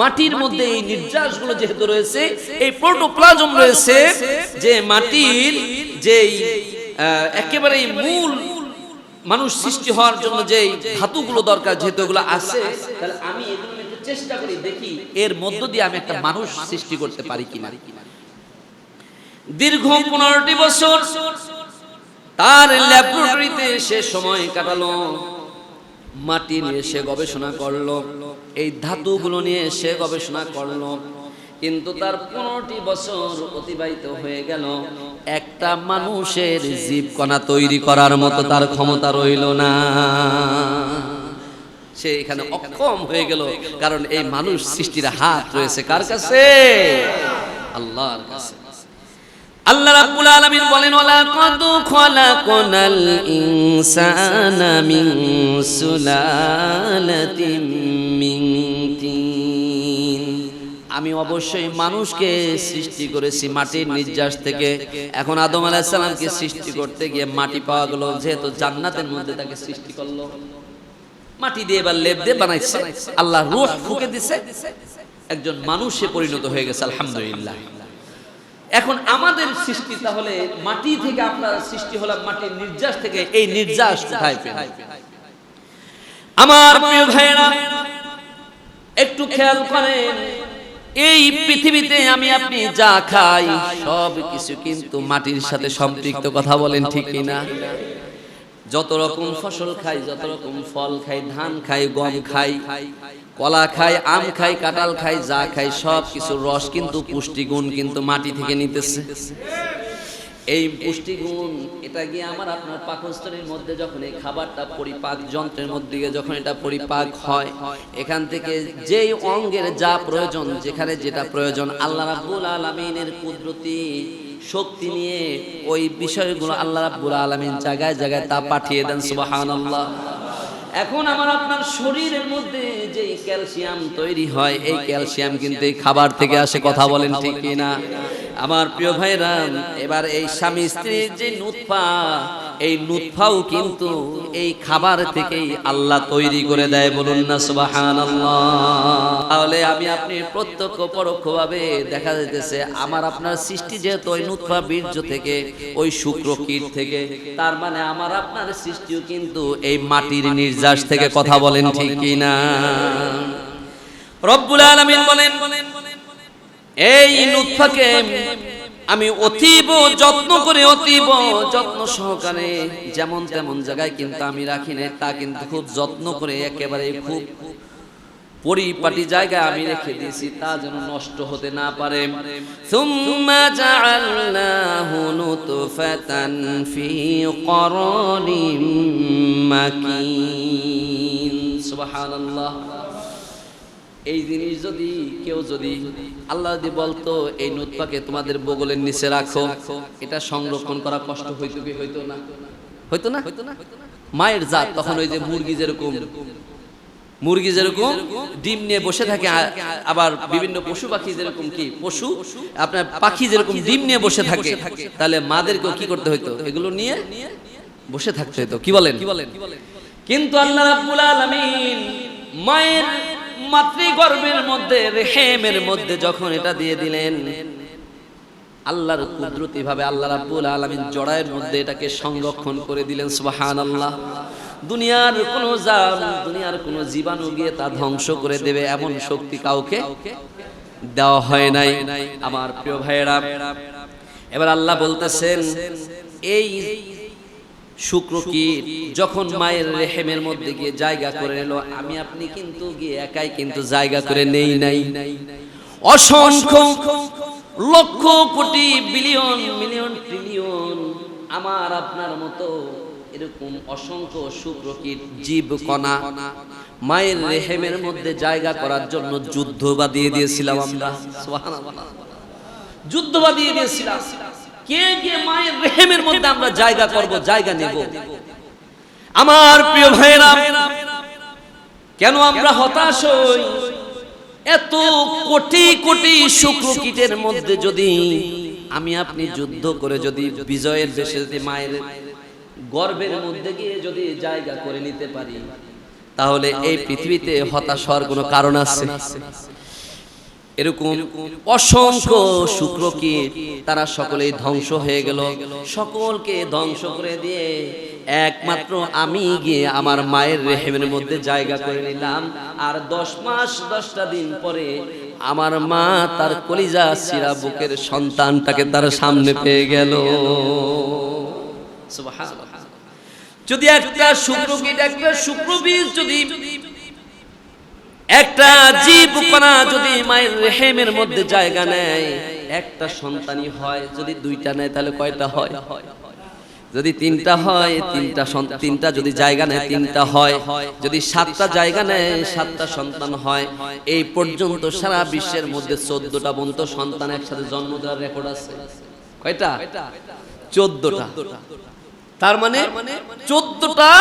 মাটির মধ্যে এই নির্যাসগুলো যেহেতু রয়েছে, এই প্রোটোপ্লাজম রয়েছে, যে মাটির যেই একেবারে মূল মানুষ সৃষ্টি হওয়ার জন্য যে ধাতুগুলো দরকার, যেহেতু এগুলো আছে, তাহলে আমি এগুলো একটু চেষ্টা করি, দেখি এর মধ্য দিয়ে আমি একটা মানুষ সৃষ্টি করতে পারি কিনা। দীর্ঘ 15টি বছর তার ল্যাবরেটরিতে সে সময় কাটালো, মাটি নিয়ে সে গবেষণা করলো, এই ধাতুগুলো নিয়ে সে গবেষণা করলো। কিন্তু তার 15টি বছর অতিবাহিত হয়ে গেল, একটা মানুষের জীবকণা তৈরি করার মতো তার ক্ষমতা রইল না। সে এখানে অক্ষম হয়ে গেল, কারণ এই মানুষ সৃষ্টির হাত রয়েছে কার কাছে? আল্লাহর কাছে। আল্লাহ রাব্বুল আলামিন বলেন, ওয়ালা কাদ খালাকনাল ইনসানা মিন সুলালাতিন মিন তিন। আমি অবশ্যই মানুষকে সৃষ্টি করেছি মাটির নির্যাস থেকে। এখন আদম আলাইহিস সালামকে সৃষ্টি করতে গিয়ে মাটি পাওয়া গেল, যেহেতু জান্নাতের মধ্যে তাকে সৃষ্টি করলো, মাটি দিয়ে এবার লেপ দিয়ে বানাইছে, আল্লাহ রূহ ফুঁকে দিছে, একজন মানুষে পরিণত হয়ে গেছে। আলহামদুলিল্লাহ। এখন আমাদের সৃষ্টি তাহলে মাটি থেকে, আপনার সৃষ্টি হলাম মাটির নির্যাস থেকে। এই নির্যাস কোথায় পেলেন? আমার প্রিয় ভাইরা, একটু খেয়াল করেন, এই পৃথিবীতে আমি আপনি যা খাই সব কিছু কিন্তু মাটির সাথে সম্পৃক্ত, কথা বলেন ঠিক কিনা? যত রকম ফসল খাই, যত রকম ফল খাই, ধান খাই, গম খাই, কলা খাই, আম খাই, কাঁঠাল খাই, যা খাই সব কিছুর রস কিন্তু, পুষ্টিগুণ কিন্তু মাটি থেকে নিতেছে। এই পুষ্টিগুণ এটা গিয়ে আমার আপনার পাকস্থলীর মধ্যে যখন এই খাবারটা পরিপাক যন্ত্রের মধ্যে গিয়ে যখন এটা পরিপাক হয়, এখান থেকে যেই অঙ্গের যা প্রয়োজন, যেখানে যেটা প্রয়োজন, আল্লাহ রাব্বুল আলামিনের কুদরতি শক্তি নিয়ে ওই বিষয়গুলো আল্লাহ রাব্বুল আলামিন জায়গায় জায়গায় তা পাঠিয়ে দেন। সুবহানাল্লাহ। এখন আমার আপনার শরীরের মধ্যে যে ক্যালসিয়াম তৈরি হয়, এই ক্যালসিয়াম কিন্তু এই খাবার থেকে আসে। কথা বলেন ঠিক কিনা আমার প্রিয় ভাইরা? এবার এই স্বামী স্ত্রীর যে নুতফা, এই নুতফাও কিন্তু এই খাবার থেকেই আল্লাহ তৈরি করে দেয়। বলুন না সুবহানাল্লাহ। তাহলে আমি আপনি প্রত্যক্ষ পরোক্ষভাবে দেখা যাইতেছে আমার আপনার সৃষ্টি যেহেতু ওই নুতফা বীর্য থেকে, ওই শুক্রকীট থেকে, তার মানে আমার আপনার সৃষ্টিও কিন্তু এই মাটির নির্যাস থেকে। কথা বলেন ঠিক কিনা? রব্বুল আলামিন বলেন এই নুতফাকে আমি অতীব যত্ন করে, অতীব যত্ন সহকারে, যেমন তেমন জায়গায় কিন্তু আমি রাখি না, তা কিন্তু খুব যত্ন করে একেবারে খুব পরিপাটি জায়গায় আমি রেখে দিয়েছি, তা যেন নষ্ট হতে না পারে। সুম্মা জাআলনাহু নুতফাতান ফি করারিম মাকিন। সুবহানাল্লাহ। এই জিনিস যদি কেউ আল্লাহ যদি বলতো এই নুতফাকে তোমাদের বগলের নিচে রাখো, এটা সংরক্ষণ করা কষ্ট হইতো কি হইতো না? হইতো না? মায়ের জাত তখন ওই যে মুরগি যেরকম ডিম নিয়ে বসে থাকে, আবার বিভিন্ন পশু পাখি যেরকম আপনার পাখি যেরকম ডিম নিয়ে বসে থাকে, তাহলে মাদেরকেও কি করতে হইতো? এগুলো নিয়ে বসে থাকতে হইতো। কি বলেন? কিন্তু আল্লাহ রাব্বুল আলামিন মায়ের মাতৃগর্ভের মধ্যে, রেহেমের মধ্যে যখন এটা দিয়ে দিলেন, আল্লাহর কুদরতি ভাবে আল্লাহ রাব্বুল আলামিন জড়ায়ের মধ্যে এটাকে সংরক্ষণ করে দিলেন। সুবহানাল্লাহ। দুনিয়ার কোনো জান, দুনিয়ার কোনো জীবাণু গিয়ে তা ধ্বংস করে দেবে এমন শক্তি কাউকে দেওয়া হয় নাই। আমার প্রিয় ভাইয়েরা, এবার আল্লাহ বলতেছেন এই শুক্রকীট যখন মায়ের রেহেমের মধ্যে গিয়ে জায়গা করে নিল, আমি আপনি কিন্তু গিয়ে একাই কিন্তু জায়গা করে নেই নাই। অসংখ্য lakh crore billion million trillion আমার আপনার মতো এরকম অসংখ্য শুক্রকীট জীব কণা মায়ের রেহেমের মধ্যে জায়গা করার জন্য যুদ্ধ বাঁধিয়ে দিয়েছিলাম আমরা। সুবহানাল্লাহ। যুদ্ধ বাঁধিয়ে দিয়েছিলাম কে কে মায়ের রেহেমের মধ্যে আমরা জায়গা করব, জায়গা নেব। আমার প্রিয় ভাইরা, কেন আমরা হতাশ হই? এত কোটি কোটি শুক্রকীটের মধ্যে যদি আমি আপনি যুদ্ধ করে যদি বিজয়ের বেশে যদি মায়ের গর্ভের মধ্যে গিয়ে যদি জায়গা করে নিতে পারি, তাহলে এই পৃথিবীতে হতাশ হওয়ার কোনো কারণ আছে? এরকম অসংখ্য শুক্রকীট তারা সকলেই ধ্বংস হয়ে গেল। সকলকে ধ্বংস করে দিয়ে একমাত্র আমি গিয়ে আমার মায়ের রেহেমের মধ্যে জায়গা করে নিলাম। আর 10 মাস 10টা দিন পরে আমার মা তার কলিজা শিরা বুকের সন্তানটাকে তার সামনে পেয়ে গেল। সুবহানাল্লাহ। যদি একটা শুক্রকীট, একটা শুক্রবীজ, যদি একটা জীব কণা যদি মায়ের রেহেমের মধ্যে জায়গা নেয়, একটা সন্তানই হয়। যদি 2টা নেয় তাহলে কয়টা হয়? যদি 3টা হয়, 3টা যদি জায়গা নেয় 3টা হয়। যদি 7টা জায়গা নেয় 7টা সন্তান হয়। এই পর্যন্ত সারা বিশ্বের মধ্যে 14টা পর্যন্ত সন্তান একসাথে জন্ম দেওয়ার রেকর্ড আছে। কয়টা? 14টা। তার মানে 14টা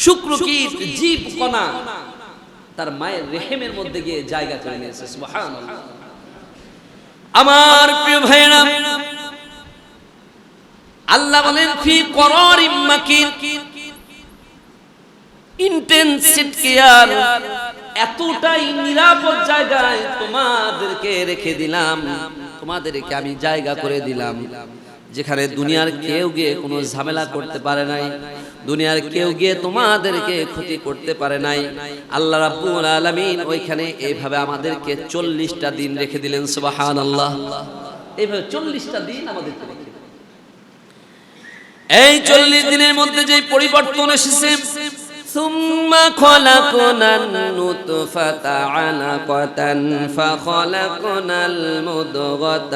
শুক্রকীট জীব কণা তার মায়ের রেহেমের মধ্যে গিয়ে জায়গা করে নিয়েছে। সুবহানাল্লাহ। আমার প্রিয় ভাইরা, আল্লাহ বলেন ফি করারিম মাকিন, ইন্টেনসিভ কেয়ার, এতটাই নিরাপদ জায়গায় তোমাদেরকে রেখে দিলাম, তোমাদেরকে আমি জায়গা করে দিলাম, যেখানে দুনিয়ার কেউ গিয়ে কোনো ঝামেলা করতে পারে নাই, দুনিয়ার কেউ গিয়ে তোমাদেরকে ক্ষতি করতে পারে নাই। আল্লাহ রাব্বুল আলামিন ওইখানে এইভাবে আমাদেরকে 40টা দিন রেখে দিলেন। সুবহানাল্লাহ। এইভাবে 40টা দিন আমাদেরকে রেখে দিলেন। এই 40 দিনের মধ্যে যে পরিবর্তন এসেছে, ثم خلقنا النطفة علقة فخلقنا المضغة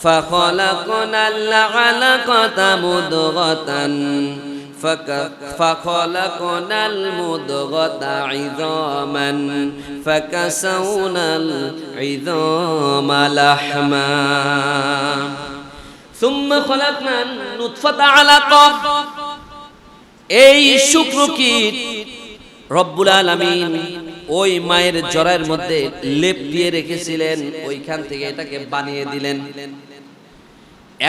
فخلقنا العلقة مضغة فخلقنا المضغة عظاما فكسونا العظام لحما ثم خلقنا النطفة علقة এই শুক্রকীট রব্বুল আলামিন ওই মায়ের জরায়ের মধ্যে লেপ দিয়ে রেখেছিলেন, ওইখান থেকে এটাকে বানিয়ে দিলেন,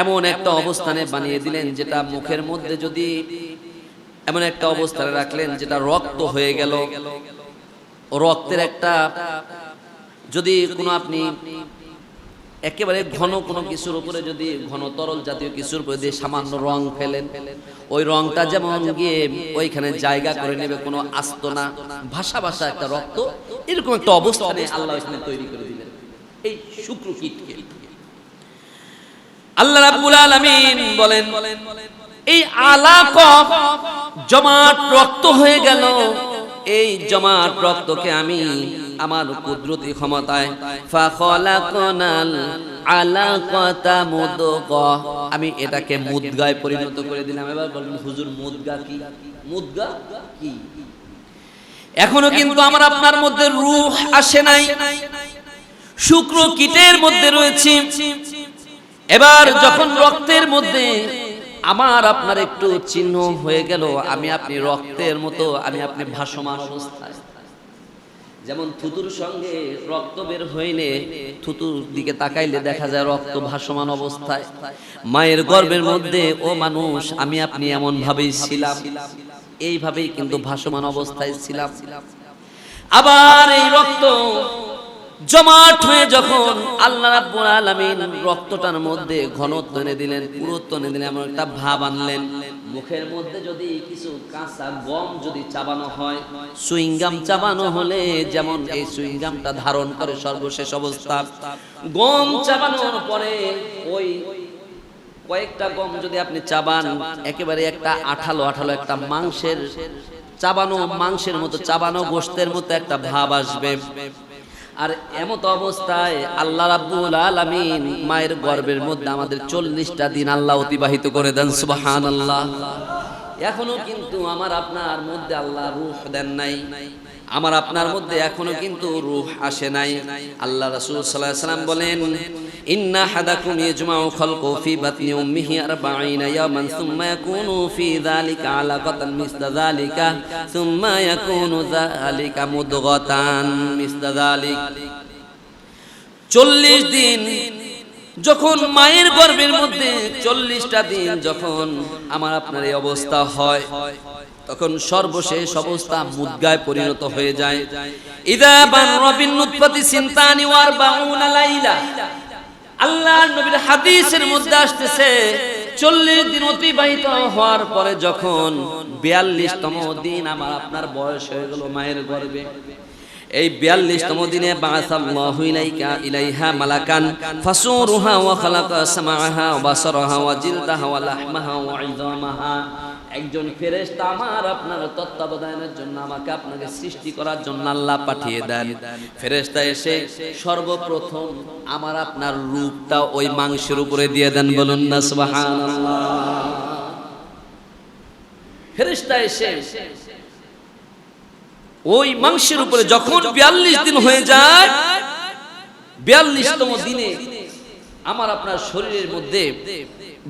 এমন একটা অবস্থানে বানিয়ে দিলেন যেটা মুখের মধ্যে যদি এমন একটা অবস্থানে রাখলেন যেটা রক্ত হয়ে গেল, রক্তের একটা যদি কোনো আপনি একেবারে ঘন কোনো কিছুর উপরে যদি ঘন তরল জাতীয় কিছুর উপরে দিয়ে সামান্য রং ফেলেন, ওই রংটা যেমন গিয়ে ওইখানে জায়গা করে নেবে, কোনো আস্ত না ভাষা ভাষা একটা রক্ত, এরকম একটা অবস্থানে আল্লাহ এখানে তৈরি করে দিলেন এই শুক্রকীটকে। আল্লাহ রাব্বুল আলামিন বলেন এই আলাকা জমাট রক্ত হয়ে গেল, এই জমাট রক্তকে আমি আমার কুদরতি ক্ষমতায় ফাখলাকনাল আলাকাতা মুদগা, আমি এটাকে মুদগায় পরিণত করে দিলাম। এবার বলুন হুজুর মুদগা কি? মুদগা কি? এখনো কিন্তু আমার আপনার মধ্যে রূহ আসে নাই, শুক্রকীটের মধ্যে রয়েছে। এবার যখন রক্তের মধ্যে আমার আপনার একটু চিহ্ন হয়ে গেল, আমি আপনি রক্তের মতো আমি আপনি ভাসমান অবস্থায়, যেমন থুতুর সঙ্গে রক্ত বের হইলে থুতুর দিকে তাকাইলে দেখা যায় রক্ত ভাসমান অবস্থায়, মায়ের গর্ভের মধ্যে ও মানুষ আমি আপনি এমন ভাবেই ছিলাম, এইভাবেই কিন্তু ভাসমান অবস্থায় ছিলাম। আবার এই রক্ত জমাট হয়ে যখন আল্লাহ রাব্বুল আলামিন রক্তটার মধ্যে ঘনত্ব এনে দিলেন, পুরুত্ব এনে দিলেন, এমন একটা ভাব আনলেন, মুখের মধ্যে যদি কিছু কাঁচা গম যদি চাবানো হয়, সুইংগাম চাবানো হলে যেমন এই সুইংগামটা ধারণ করে সর্বশেষ অবস্থা, গম চাবানোর পরে ওই কয়েকটা গম যদি আপনি চাবান, একেবারে একটা আঠালো আঠালো একটা মাংসের চাবানো, মাংসের মতো চাবানো গোশতের মতো একটা ভাব আসবে। আর এমত অবস্থায় আল্লাহ রাব্বুল আলামিন মায়ের গর্ভের মধ্যে আমাদের 40টা দিন আল্লাহ অতিবাহিত করে দেন, সুবহানাল্লাহ। এখনো কিন্তু আমার আপনার মধ্যে আল্লাহ রূহ দেন নাই, আমার আপনার মধ্যে এখনো কিন্তু রূহ আসে নাই। আল্লাহ রাসূল সাল্লাল্লাহু আলাইহি ওয়াসাল্লাম বলেন ইন্না হাদাকুম ইয়াজমাউ খালকু ফি বাতনি উম্মিহি 40 ইয়াওমান সুম্মা ইয়াকুনু ফি যালিকা আলাকাতান মিসলা যালিকা সুম্মা ইয়াকুনু যালিকা মুদগাতান মিসলা যালিক। 40 দিন যখন মায়ের গর্ভের মধ্যে 40টা দিন যখন আমার আপনার এই অবস্থা হয়, তখন সর্বশেষ অবস্থা মুদগায় পরিণত হয়ে যায়। ইদা বানরা বিন নুতফাতি সিনতানি ওয়া 40 লাইলা, আল্লাহর নবীর হাদিসের মধ্যে আসতেছে 40 দিন অতিবাহিত হওয়ার পরে যখন 42তম দিন আমার আপনার বয়স হয়ে গেল মায়ের গর্ভে, এই 42তম দিনে বাআসাল্লাহু ইলাইহা মালাকান ফাসুরুহা ওয়া খালাকা সামাআহা ওয়া বাসারাহা ওয়া জিলদাহা ওয়া লাহমাহা ওয়া ইযামাহা, একজন ফেরেশতা আমার আপনার তত্ত্বাবধানের জন্য আমাকে আপনাকে সৃষ্টি করার জন্য আল্লাহ পাঠিয়ে দেন। ফেরেশতা এসে সর্বপ্রথম আমার আপনার রূপটা ওই মাংসের উপরে দিয়ে দেন, বলুন না সুবহানাল্লাহ। ফেরেশতা এসে ওই মাংসের উপরে যখন 42 দিন হয়ে যায়, 42তম দিনে আমার আপনার শরীরের মধ্যে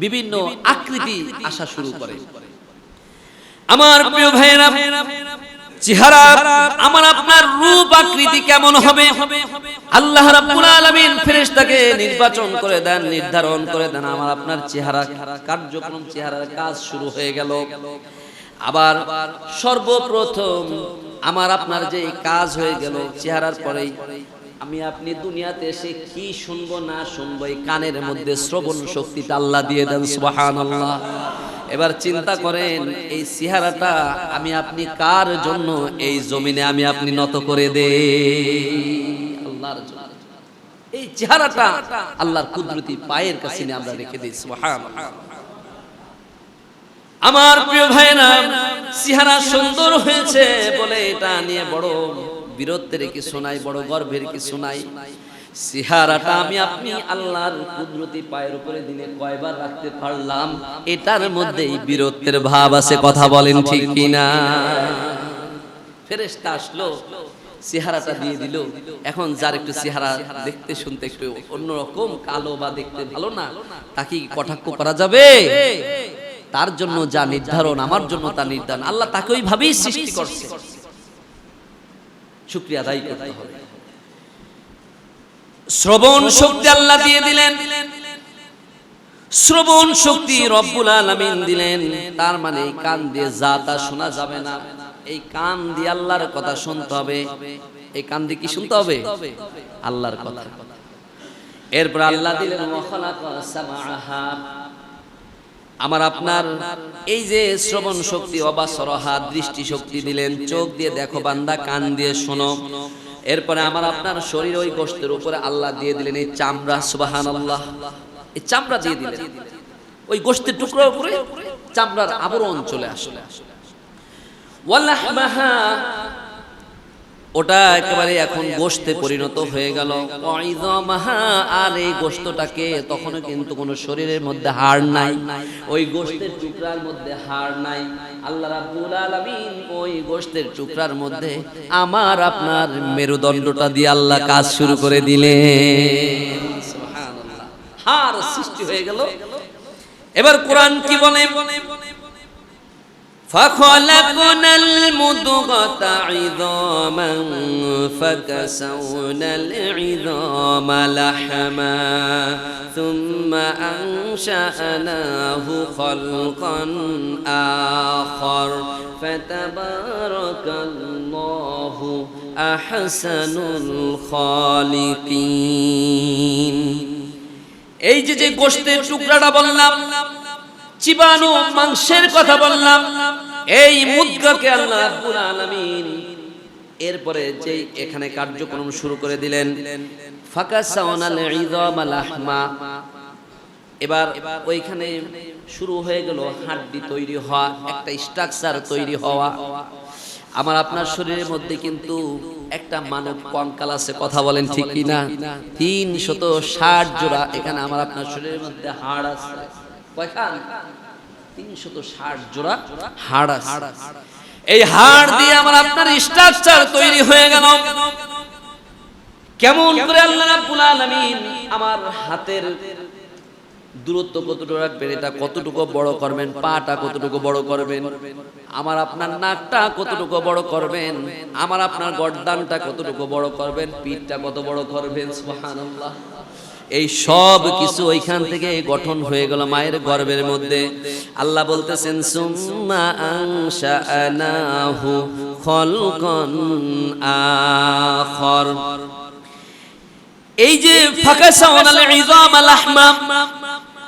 বিভিন্ন আকৃতি আসা শুরু করে। আমার প্রিয় ভাইরা, চেহারা আমার আপনার রূপ আকৃতি কেমন হবে আল্লাহ রাব্বুল আলামিন ফেরেশতাকে নির্বাচন করে দেন, নির্ধারণ করে দেন। আমার আপনার চেহারা কার্যক্রম, চেহারার কাজ শুরু হয়ে গেল। আবার সর্বপ্রথম আমার আপনার যে কাজ হয়ে গেল চেহারার পরেই আমি আপনি দুনিয়াতে এসে কি শুনবো না শুনবো, এই কানের মধ্যে শ্রবণ শক্তিটা আল্লাহ দিয়ে দেন, সুবহানাল্লাহ। এবার চিন্তা করেন এই চেহারাটা আমি আপনি কার জন্য এই জমিনে আমি আপনি নত করে দেই? আল্লাহর জন্য। এই চেহারাটা আল্লাহর কুদরতি পায়ের কাছে আমরা রেখে দিই, সুবহানাল্লাহ। আমার প্রিয় ভাইরা, চেহারা সুন্দর হয়েছে বলে এটা নিয়ে বড় বীরত্বের কিছু নাই, বড় গর্বের কিছু নাই। চেহারাটা আমি আপনি আল্লাহর কুদরতি পায়ের উপরে দিনে কয়বার রাখতে পারলাম, এটার মধ্যেই বীরত্বের ভাব আছে। কথা বলেন ঠিক কিনা? ফেরেশতা আসলো, চেহারাটা দিয়ে দিল। এখন যার একটু চেহারা দেখতে শুনতে একটু অন্যরকম, কালো বা দেখতে ভালো না, তাকে কটাক্ষ করা যাবে? তার জন্য যা নির্ধারণ, আমার জন্য তা নির্ধারণ। আল্লাহ তাকে ওইভাবেই সৃষ্টি করছে, শুকরিয়া আদায় করতে হবে। শ্রবণ শক্তি আল্লাহ দিয়ে দিলেন, শ্রবণ শক্তি রব্বুল আলামিন দিলেন। তার মানে এই কান দিয়ে যা তা শোনা যাবে না, এই কান দিয়ে আল্লাহর কথা শুনতে হবে। এই কান দিয়ে কি শুনতে হবে? আল্লাহর কথা। এরপর আল্লাহ দিলেন আমার আপনার এই যে শ্রবণ শক্তি, অবাসরহা দৃষ্টি শক্তি দিলেন, চোখ দিয়ে দেখো বান্দা, কান দিয়ে শোনো। এরপরে আমার আপনার শরীর, ওই গোশতের উপরে আল্লাহ দিয়ে দিলেন এই চামড়া। সুবহানাল্লাহ, এই চামড়া দিয়ে দিলেন ওই গোশতের টুকরোর উপরে, চামড়ার আবরণ চলে আসলে। ওয়ালাহমাহা, ওটা একেবারে এখন গোশতে পরিণত হয়ে গেল। ওয়াইযামাহা, আর এই গোশতটাকে তখনও কিন্তু কোনো শরীরের মধ্যে হাড় নাই, ওই গোশতের টুকরার মধ্যে হাড় নাই। আল্লাহ রাব্বুল আলামিন ওই গোশতের টুকরার মধ্যে আমার আপনার মেরুদণ্ডটা দিয়ে আল্লাহ কাজ শুরু করে দিলেন। সুবহানাল্লাহ, হাড় সৃষ্টি হয়ে গেল। এবার কোরআন কি বলে? فخلقنا المضغة عظاما فكسونا العظام لحما ثم أنشأناه خلقا آخر فتبارك الله أحسن الخالقين। এই যে গোশতের টুকরাটা বললাম, চিবানো মাংসের কথা বললাম, এই মুদ্গাকে আল্লাহ রাব্বুল আলামিন এরপরে যে এখানে কার্যক্রম শুরু করে দিলেন, ফাকাসাওনাল ইযামা লাহমা। এবার ওইখানে শুরু হয়ে গেল হাড়ি তৈরি হওয়া, একটা স্ট্রাকচার তৈরি হওয়া। আমার আপনার শরীরের মধ্যে কিন্তু একটা মানব কঙ্কাল আছে। কথা বলেন ঠিক কিনা? 360 জোড়া এখানে আমার আপনার শরীরের মধ্যে হাড় আছে। 360 জোড়া হাড় আছে। এই হাড় দিয়ে আমার আপনার স্ট্রাকচার তৈরি হয়ে গেল। কেমন করে আল্লাহ রাব্বুল আলামিন আমার হাতের দূরত্ব কতটুকু রাখবেন, এটা কতটুকু বড় করবেন, পাটা কতটুকু বড় করবেন, আমার আপনার নাকটা কতটুকু বড় করবেন, আমার আপনার গর্দানটা কতটুকু বড় করবেন, পিঠটা কত বড় করবেন। সুবহানাল্লাহ, এই সব কিছু ওইখান থেকে গঠন হয়ে গেল মায়ের গর্ভের মধ্যে। আল্লাহ বলতেছেন সুম্মা আনশাআনাহু খালকান আখর। এই যে ফাকাসাওনাল ইযামা লাহমা,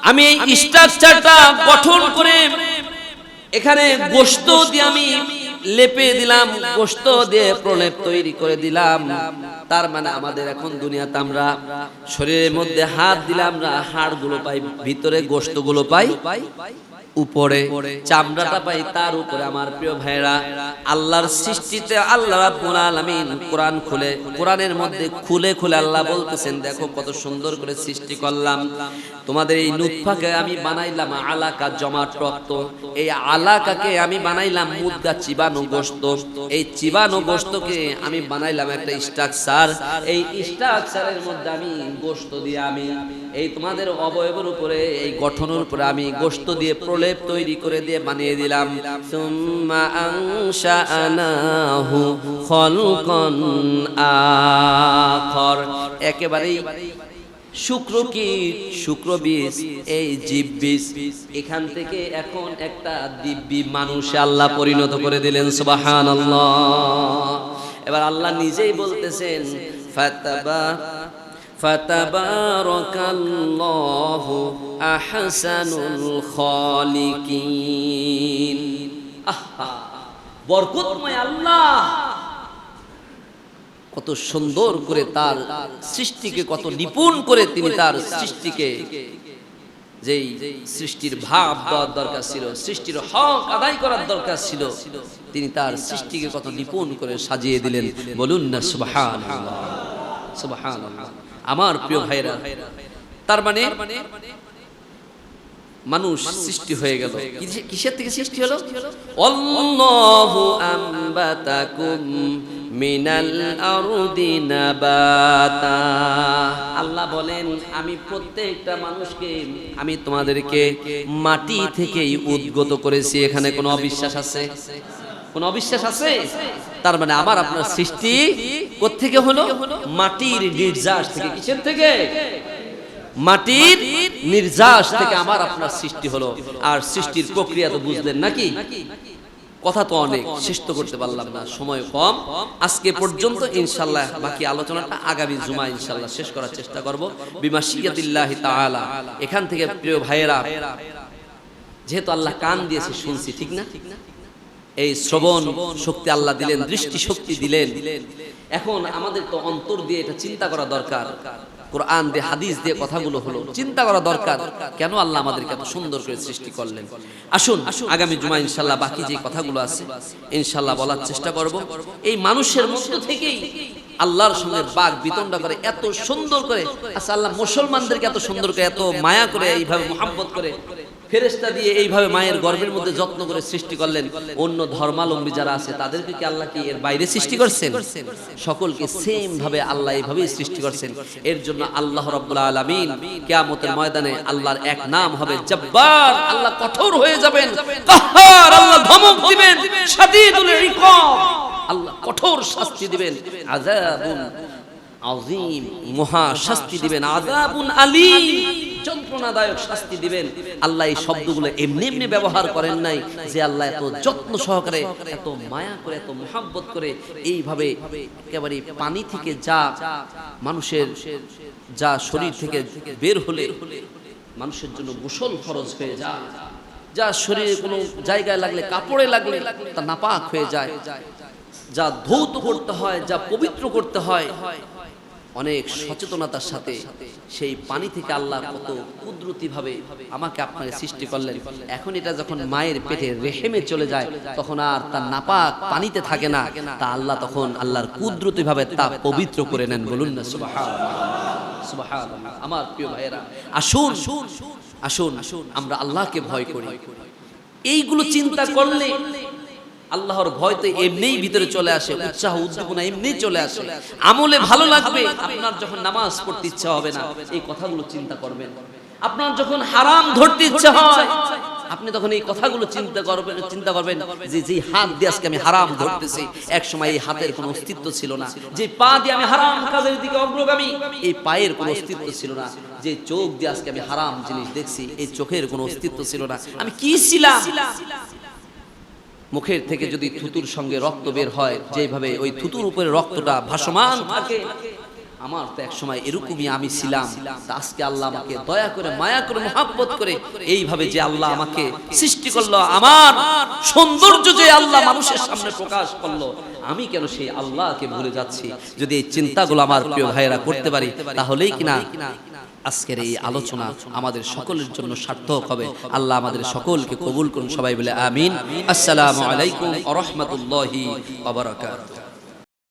আমি এই স্ট্রাকচারটা গঠন করে এখানে গোশত দিয়ে আমি লেপে দিলাম, গোশত দিয়ে প্রলেপ তৈরি করে দিলাম। তার মানে আমাদের এখন দুনিয়াতে আমরা শরীরের মধ্যে হাত দিলাম, আমরা হাড়গুলো পাই ভিতরে, গোশতগুলো পাই উপরে, চামড়াটা পাই তার উপরে। আমার প্রিয় ভাইরা, আল্লাহর সৃষ্টিতে আল্লাহ রাব্বুল আলামিন কোরআন খুলে, কোরআনের মধ্যে খুলে খুলে আল্লাহ বলতেছেন, দেখো কত সুন্দর করে সৃষ্টি করলাম। তোমাদের এই নুতফাকে আমি বানাইলাম আলাকা, জমাট রক্ত। এই আলাকাকে আমি বানাইলাম মুদ্গা, চিবানো গোশত। এই চিবানো গোশতকে আমি বানাইলাম একটা স্ট্রাকচার। এই স্ট্রাকচারের মধ্যে আমি গোশত দিয়ে আমি এই তোমাদের অবয়বের উপরে, এই গঠনের উপরে আমি গোশত দিয়ে প্রলেপ তৈরি করে দিয়ে বানিয়ে দিলাম। সুম্মা আনশাআনাহু খালকান আখর। একেবারেই শুক্রবীজ, এই জীববীজ, এখান থেকে এখন একটা দিব্যি মানুষে আল্লাহ পরিণত করে দিলেন। সুবহানাল্লাহ। এবার আল্লাহ নিজেই বলতেছেন ফাতাবারাকাল্লাহু আহসানুল খালিকিন। আহা, বরকতময় আল্লাহ কত সুন্দর করে তার সৃষ্টিকে, কত নিপুণ করে তিনি তার সৃষ্টিকে যেই সৃষ্টির ভাব দেওয়ার দরকার ছিল, সৃষ্টির হক আদায় করার দরকার ছিল, তিনি তার সৃষ্টিকে কত নিপুণ করে সাজিয়ে দিলেন। বলুন না সুবহানাল্লাহ, সুবহানাল্লাহ। আমার প্রিয় ভাইরা, তার মানে মানুষ সৃষ্টি হয়ে গেল কিসের থেকে সৃষ্টি হলো? আল্লাহু আম্বাতাকুম মিনাল আরদি নাবাতা। আল্লাহ বলেন আমি প্রত্যেকটা মানুষকে আমি তোমাদেরকে মাটি থেকেই উদ্গত করেছি। এখানে কোনো অবিশ্বাস আছে? কোন অবিশ্বাস আছে? তার মানে আমার আপনার সৃষ্টি কোত্থেকে হলো? মাটির নির্যাস থেকে। কিসের থেকে? মাটির নির্যাস থেকে আমার আপনার সৃষ্টি হলো। আর সৃষ্টির প্রক্রিয়া তো বুঝলেন নাকি? কথা তো অনেক, শেষ তো করতে পারলাম না, সময় কম। আজকে পর্যন্ত ইনশাআল্লাহ বাকি আলোচনাটা আগামী জুমা ইনশাআল্লাহ শেষ করার চেষ্টা করব বিমাশিয়াতিল্লাহি তাআলা। এখান থেকে প্রিয় ভাইয়েরা, যেহেতু আল্লাহ কান দিয়েছে শুনছি, ঠিক না? এই শ্রবণ শক্তি আল্লাহ দিলেন, দৃষ্টি শক্তি দিলেন। এখন আমাদের তো অন্তর দিয়ে এটা চিন্তা করা দরকার। কোরআন দিয়ে হাদিস দিয়ে কথাগুলো হলো, চিন্তা করা দরকার কেন আল্লাহ আমাদেরকে এত সুন্দর করে সৃষ্টি করলেন। আসুন আগামী জুমা ইনশাআল্লাহ বাকি যে কথাগুলো আছে ইনশাআল্লাহ বলার চেষ্টা করব। এই মানুষের মধ্য থেকেই আল্লাহর সঙ্গে বাক বিতণ্ডা করে এত সুন্দর করে, আচ্ছা আল্লাহ মুসলমানদেরকে এত সুন্দর করে, এত মায়া করে, এইভাবে মোহাব্বত করে ফেরেশতা দিয়ে এইভাবে মায়ের গর্ভের মধ্যে যত্ন করে সৃষ্টি করলেন। অন্য ধর্মাবলম্বী যারা আছে তাদেরকে কি আল্লাহ কি এর বাইরে সৃষ্টি করছেন? সকলকে সেম ভাবে আল্লাহ এইভাবেই সৃষ্টি করছেন। এর জন্য আল্লাহ রাব্বুল আলামিন কিয়ামতের ময়দানে আল্লাহর এক নাম হবে জব্বার। আল্লাহ কঠোর হয়ে যাবেন, কাহ্হার, আল্লাহ ধমক দিবেন, শাদীদুল ইকাব, আল্লাহ কঠোর শাস্তি দিবেন, আযাবুন আযীম, মহা শাস্তি দিবেন, আযাবুন আলীম, যন্ত্রণাদায়ক শাস্তি দিবেন। আল্লাহ এই শব্দগুলো এমনি এমনি ব্যবহার করেন নাই, যে আল্লাহ এত যত্ন সহকারে, এত মায়া করে, এত মোহাব্বত করে এইভাবে একেবারে পানি থেকে যা মানুষের যা শরীর থেকে বের হলে মানুষের জন্য গোসল ফরজ হয়ে যায়, যা শরীরে কোনো জায়গায় লাগলে, কাপড়ে লাগলে তা নাপাক হয়ে যায়, যা ধৌত করতে হয়, যা পবিত্র করতে হয়, অনেক সচেতনতার সাথে সেই পানি থেকে আল্লাহ কত কুদরতি ভাবে আমাকে আপনাকে সৃষ্টি করলেন। এখন এটা যখন মায়ের পেটে রেহেমে চলে যায় তখন আর তার নাপাক পানিতে থাকে না, তা আল্লাহ তখন আল্লাহর কুদরতি ভাবে তা পবিত্র করে নেন। বলুন না সুবহানাল্লাহ, সুবহানাল্লাহ। আমার প্রিয় ভাইয়েরা, আসুন আসুন আমরা আল্লাহকে ভয় করি। এইগুলো চিন্তা করলে আল্লাহর ভয় তো এমনিই ভিতরে চলে আসে, উৎসাহ উদ্দীপনা এমনিই চলে আসে, আমলে ভালো লাগবে। আপনার যখন নামাজ পড়তে ইচ্ছা হবে না, এই কথাগুলো চিন্তা করবেন। আপনার যখন হারাম ধরতে ইচ্ছা হয়, আপনি তখন এই কথাগুলো চিন্তা করবেন যে যেই হাত দিয়ে আজকে আমি হারাম ধরতেছি, এক সময় এই হাতের কোনো অস্তিত্ব ছিল না। যে পা দিয়ে আমি হারাম কাজের দিকে অগ্রগামী, এই পায়ের কোনো অস্তিত্ব ছিল না। যে চোখ দিয়ে আজকে আমি হারাম জিনিস দেখছি, এই চোখের কোনো অস্তিত্ব ছিল না। আমি কি ছিলাম? মুখের থেকে যদি থুতুর সঙ্গে রক্ত বের হয়, যেভাবে ওই থুতুর উপরে রক্তটা ভাসমান থাকে, আমার তো এক সময় এরকমই আমি ছিলাম। আজকে আল্লাহ আমাকে দয়া করে, মায়া করে, মোহাব্বত করে এইভাবে যে আল্লাহ আমাকে সৃষ্টি করলো, আমার সৌন্দর্য যে আল্লাহ মানুষের সামনে প্রকাশ করলো, আমি কেন সেই আল্লাহকে ভুলে যাচ্ছি? যদি এই চিন্তাগুলো আমার প্রিয় ভাইয়েরা করতে পারি, তাহলেই কিনা আজকের এই আলোচনা আমাদের সকলের জন্য সার্থক হবে। আল্লাহ আমাদের সকলকে কবুল করুন। সবাই বলে আমিন। আসসালামু আলাইকুম ওয়া রাহমাতুল্লাহি ওয়া বারাকাতুহু।